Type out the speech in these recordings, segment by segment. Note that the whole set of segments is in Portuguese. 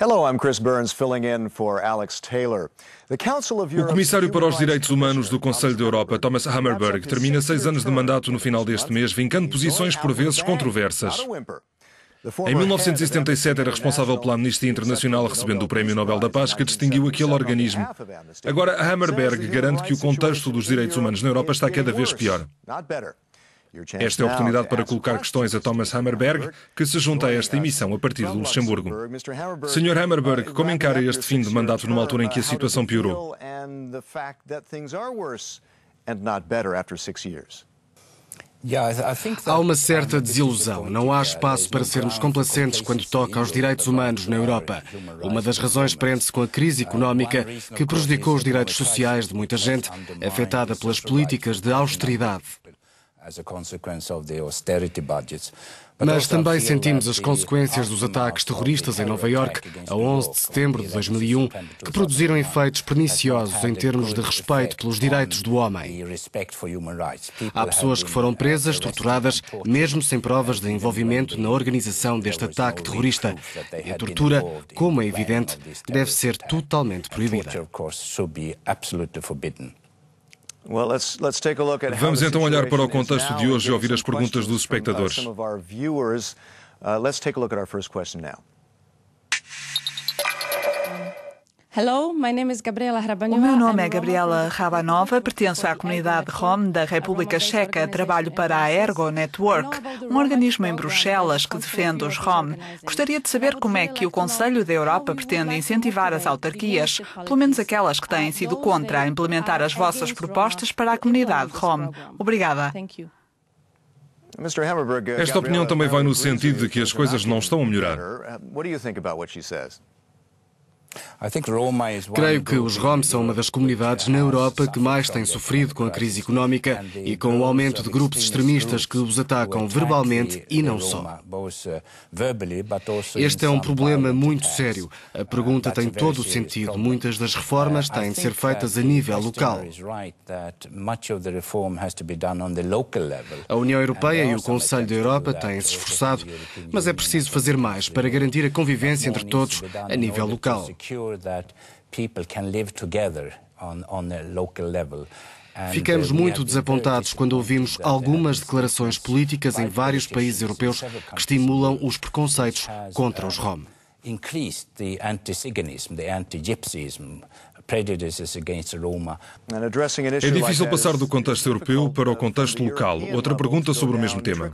Hello, I'm Chris Burns, filling in for Alex Taylor. O Comissário para os Direitos Humanos do Conselho da Europa, Thomas Hammarberg, termina 6 anos de mandato no final deste mês, vincando posições por vezes controversas. Em 1977 era responsável pela Amnistia Internacional, recebendo o Prémio Nobel da Paz, que distinguiu aquele organismo. Agora, Hammarberg garante que o contexto dos direitos humanos na Europa está cada vez pior. Esta é a oportunidade para colocar questões a Thomas Hammarberg, que se junta a esta emissão a partir do Luxemburgo. Sr. Hammarberg, como encara este fim de mandato numa altura em que a situação piorou? Há uma certa desilusão. Não há espaço para sermos complacentes quando toca aos direitos humanos na Europa. Uma das razões prende-se com a crise económica que prejudicou os direitos sociais de muita gente, afetada pelas políticas de austeridade. Mas também sentimos as consequências dos ataques terroristas em Nova Iorque, a 11 de setembro de 2001, que produziram efeitos perniciosos em termos de respeito pelos direitos do homem. Há pessoas que foram presas, torturadas, mesmo sem provas de envolvimento na organização deste ataque terrorista. E a tortura, como é evidente, deve ser totalmente proibida. Vamos então olhar para o contexto de hoje e ouvir as perguntas dos espectadores. Hello, my name is Gabriela Hrabanova. O meu nome é Gabriela Hrabanova, pertenço à comunidade Rom da República Checa, trabalho para a Ergo Network, um organismo em Bruxelas que defende os Rom. Gostaria de saber como é que o Conselho da Europa pretende incentivar as autarquias, pelo menos aquelas que têm sido contra, a implementar as vossas propostas para a comunidade Rom. Obrigada. Esta opinião também vai no sentido de que as coisas não estão a melhorar. Creio que os Rom são uma das comunidades na Europa que mais têm sofrido com a crise económica e com o aumento de grupos extremistas que os atacam verbalmente e não só. Este é um problema muito sério. A pergunta tem todo o sentido. Muitas das reformas têm de ser feitas a nível local. A União Europeia e o Conselho da Europa têm se esforçado, mas é preciso fazer mais para garantir a convivência entre todos a nível local. Ficamos muito desapontados quando ouvimos algumas declarações políticas em vários países europeus que estimulam os preconceitos contra os Rom. É difícil passar do contexto europeu para o contexto local. Outra pergunta sobre o mesmo tema.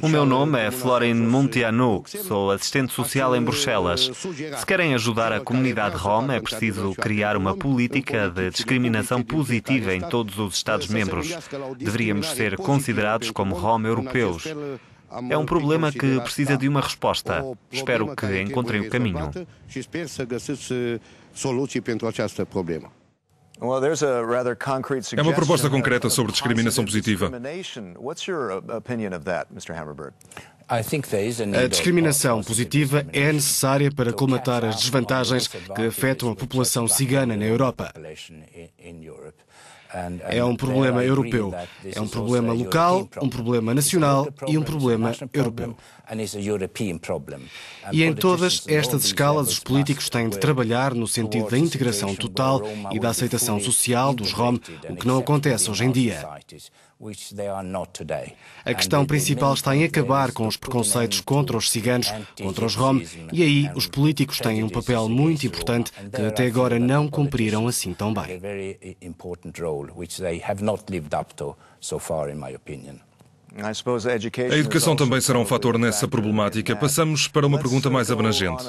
O meu nome é Florin Munteanu, sou assistente social em Bruxelas. Se querem ajudar a comunidade Rom, é preciso criar uma política de discriminação positiva em todos os Estados-membros. Deveríamos ser considerados como Rom europeus. É um problema que precisa de uma resposta. Espero que encontrem o caminho. É uma proposta concreta sobre discriminação positiva. A discriminação positiva é necessária para colmatar as desvantagens que afetam a população cigana na Europa. É um problema europeu. É um problema local, um problema nacional e um problema europeu. E em todas estas escalas, os políticos têm de trabalhar no sentido da integração total e da aceitação social dos Rom, o que não acontece hoje em dia. A questão principal está em acabar com os preconceitos contra os ciganos, contra os Rom, e aí os políticos têm um papel muito importante que até agora não cumpriram assim tão bem. A educação também será um fator nessa problemática. Passamos para uma pergunta mais abrangente.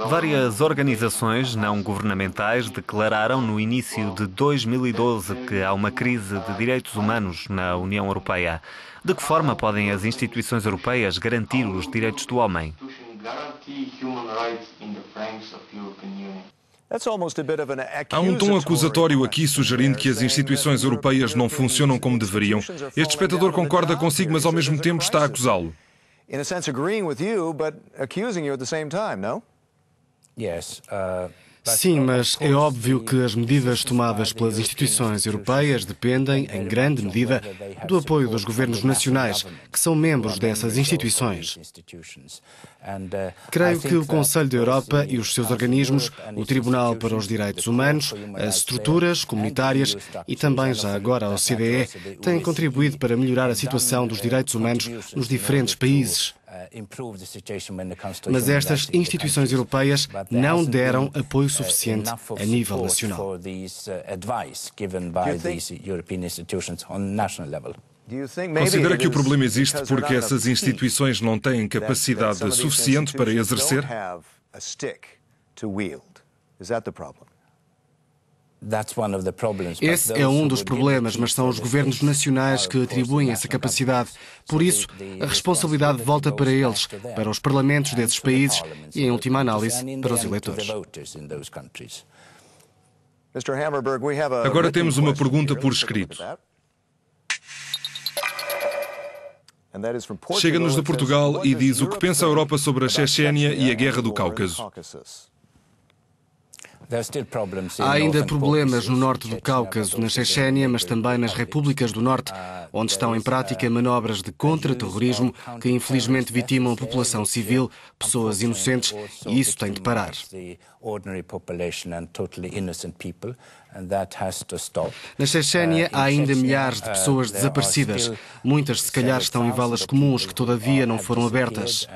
Várias organizações não governamentais declararam no início de 2012 que há uma crise de direitos humanos na União Europeia. De que forma podem as instituições europeias garantir os direitos do homem? Há um tom acusatório aqui sugerindo que as instituições europeias não funcionam como deveriam. Este espectador concorda consigo, mas ao mesmo tempo está a acusá-lo. in a sense agreeing with you, but accusing you at the same time, no? Sim, mas é óbvio que as medidas tomadas pelas instituições europeias dependem, em grande medida, do apoio dos governos nacionais, que são membros dessas instituições. Creio que o Conselho da Europa e os seus organismos, o Tribunal para os Direitos Humanos, as estruturas comunitárias e também, já agora, a OCDE, têm contribuído para melhorar a situação dos direitos humanos nos diferentes países. Mas estas instituições europeias não deram apoio suficiente a nível nacional. Considera que o problema existe porque essas instituições não têm capacidade suficiente para exercer? Esse é um dos problemas, mas são os governos nacionais que atribuem essa capacidade. Por isso, a responsabilidade volta para eles, para os parlamentos desses países e, em última análise, para os eleitores. Agora temos uma pergunta por escrito. Chega-nos de Portugal e diz o que pensa a Europa sobre a Chechênia e a Guerra do Cáucaso. Há ainda problemas no norte do Cáucaso, na Chechênia, mas também nas repúblicas do norte, onde estão em prática manobras de contra-terrorismo que infelizmente vitimam a população civil, pessoas inocentes, e isso tem de parar. Na Chechênia há ainda milhares de pessoas desaparecidas. Muitas, se calhar, estão em valas comuns que todavia não foram abertas.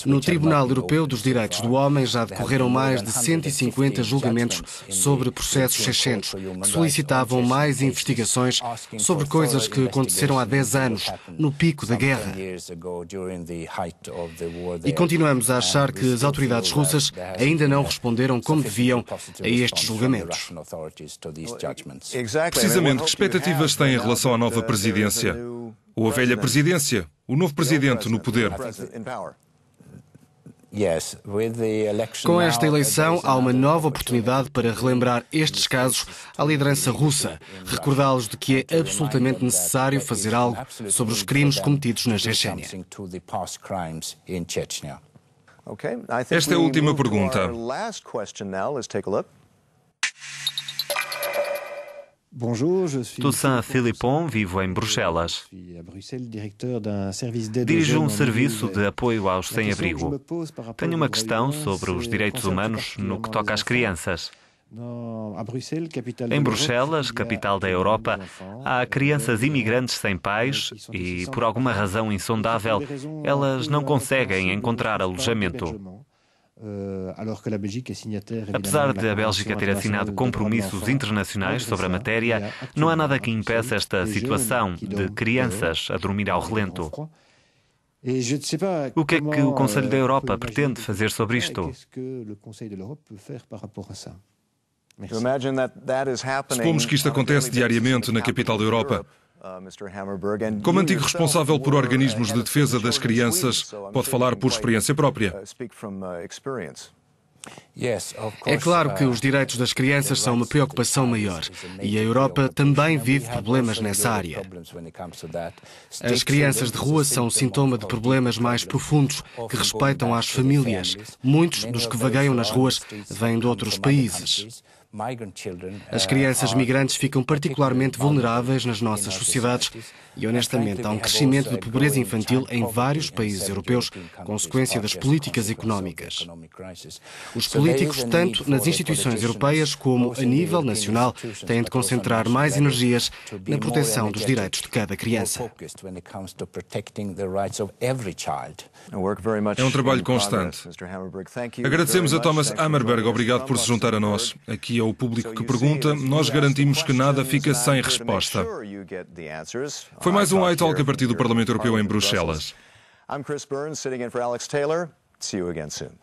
No Tribunal Europeu dos Direitos do Homem já decorreram mais de 150 julgamentos sobre processos chechenos, que solicitavam mais investigações sobre coisas que aconteceram há 10 anos, no pico da guerra. E continuamos a achar que as autoridades russas ainda não responderam como deviam a estes julgamentos. Precisamente, que expectativas tem em relação à nova presidência? Ou a velha presidência? O novo presidente no poder? Com esta eleição, há uma nova oportunidade para relembrar estes casos à liderança russa, recordá-los de que é absolutamente necessário fazer algo sobre os crimes cometidos na Chechênia. Esta é a última pergunta. Toussaint Philippon, vivo em Bruxelas. Dirijo um serviço de apoio aos sem-abrigo. Tenho uma questão sobre os direitos humanos no que toca às crianças. Em Bruxelas, capital da Europa, há crianças imigrantes sem pais e, por alguma razão insondável, elas não conseguem encontrar alojamento. Apesar de a Bélgica ter assinado compromissos internacionais sobre a matéria, não há nada que impeça esta situação de crianças a dormir ao relento. O que é que o Conselho da Europa pretende fazer sobre isto? Supomos que isto acontece diariamente na capital da Europa. Como antigo responsável por organismos de defesa das crianças, pode falar por experiência própria. É claro que os direitos das crianças são uma preocupação maior e a Europa também vive problemas nessa área. As crianças de rua são sintoma de problemas mais profundos que respeitam às famílias. Muitos dos que vagueiam nas ruas vêm de outros países. As crianças migrantes ficam particularmente vulneráveis nas nossas sociedades e, honestamente, há um crescimento de pobreza infantil em vários países europeus, consequência das políticas económicas. Os políticos, tanto nas instituições europeias como a nível nacional, têm de concentrar mais energias na proteção dos direitos de cada criança. É um trabalho constante. Agradecemos a Thomas Hammerberg. Obrigado por se juntar a nós. Aqui ao público que pergunta, nós garantimos que nada fica sem resposta. Foi mais um iTalk a partir do Parlamento Europeu em Bruxelas. I'm Chris Burns, sitting in for Alex Taylor. See you again soon.